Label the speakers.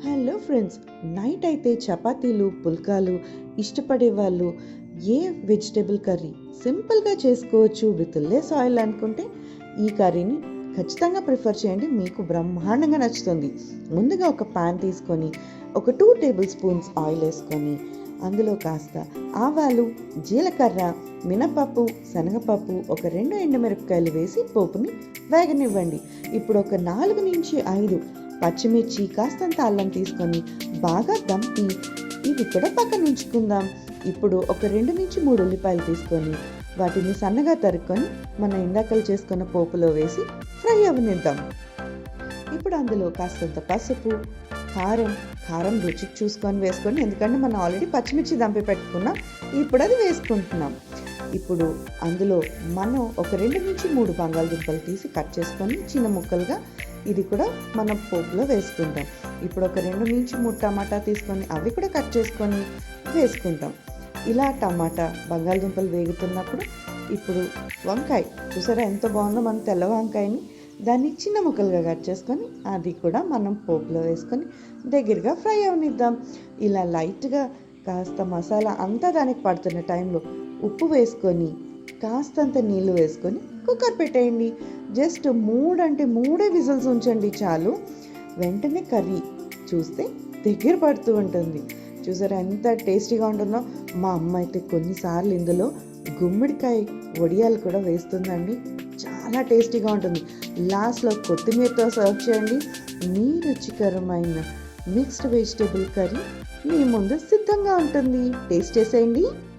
Speaker 1: Hello friends, night అయితే చపాతీలు పుల్కాలు ఇష్టపడే వాళ్ళు ఏ వెజిటేబుల్ కర్రీ సింపుల్గా చేసుకోవచ్చు విత్ లెస్ ఆయిల్ అనుకుంటే ఈ కర్రీని ఖచ్చితంగా ప్రిఫర్ చేయండి. మీకు బ్రహ్మాండంగా నచ్చుతుంది. ముందుగా ఒక ప్యాన్ తీసుకొని ఒక 2 టేబుల్ స్పూన్స్ ఆయిల్ వేసుకొని అందులో కాస్త ఆవాలు, జీలకర్ర, మినపప్పు, శనగపప్పు, ఒక 2 ఎండుమిరపకాయలు వేసి పోపుని వేగనివ్వండి. ఇప్పుడు ఒక 4 నుంచి 5 పచ్చిమిర్చి, కాస్తంత అల్లం తీసుకొని బాగా దంపి ఇవి కూడా పక్కన ఉంచుకుందాం. ఇప్పుడు ఒక 2 నుంచి 3 ఉల్లిపాయలు తీసుకొని వాటిని సన్నగా తరుక్కొని మనం ఇందాకలు చేసుకున్న పోపులో వేసి ఫ్రై అవనిద్దాం. ఇప్పుడు అందులో కాస్తంత పసుపు, కారం రుచికి చూసుకొని వేసుకోండి, ఎందుకంటే మనం ఆల్రెడీ పచ్చిమిర్చి దంపి పెట్టుకున్నాం. ఇప్పుడు అది వేసుకుంటున్నాం. ఇప్పుడు అందులో మనం ఒక 2 నుంచి 3 బంగాళదుంపలు తీసి కట్ చేసుకొని చిన్న ముక్కలుగా ఇది కూడా మనం పోపులో వేసుకుంటాం. ఇప్పుడు ఒక 2 నుంచి 3 టమాటా తీసుకొని అవి కూడా కట్ చేసుకొని వేసుకుంటాం. ఇలా టమాటా, బంగాళదుంపలు వేగుతున్నప్పుడు ఇప్పుడు వంకాయ చూసారా ఎంత బాగుందో, మన తెల్ల వంకాయని దాన్ని చిన్న ముక్కలుగా కట్ చేసుకొని అది కూడా మనం పోపులో వేసుకొని దగ్గరగా ఫ్రై అవనిద్దాం. ఇలా లైట్గా కాస్త మసాలా అంతా దానికి పడుతున్న టైంలో ఉప్పు వేసుకొని కాస్తంత నీళ్ళు వేసుకొని కుక్కర్ పెట్టేయండి. జస్ట్ 3 అంటే 3 విజిల్స్ ఉంచండి చాలు. వెంటనే కర్రీ చూస్తే దగ్గర పడుతూ ఉంటుంది. చూసారా ఎంత టేస్టీగా ఉంటుందో. మా అమ్మ అయితే కొన్నిసార్లు ఇందులో గుమ్మడికాయ వడియాలు కూడా వేస్తుందండి. చాలా టేస్టీగా ఉంటుంది. లాస్ట్లో కొత్తిమీరతో సర్వ్ చేయండి. మీ రుచికరమైన మిక్స్డ్ వెజిటేబుల్ కర్రీ మీ ముందు సిద్ధంగా ఉంటుంది. టేస్ట్ చేసేయండి.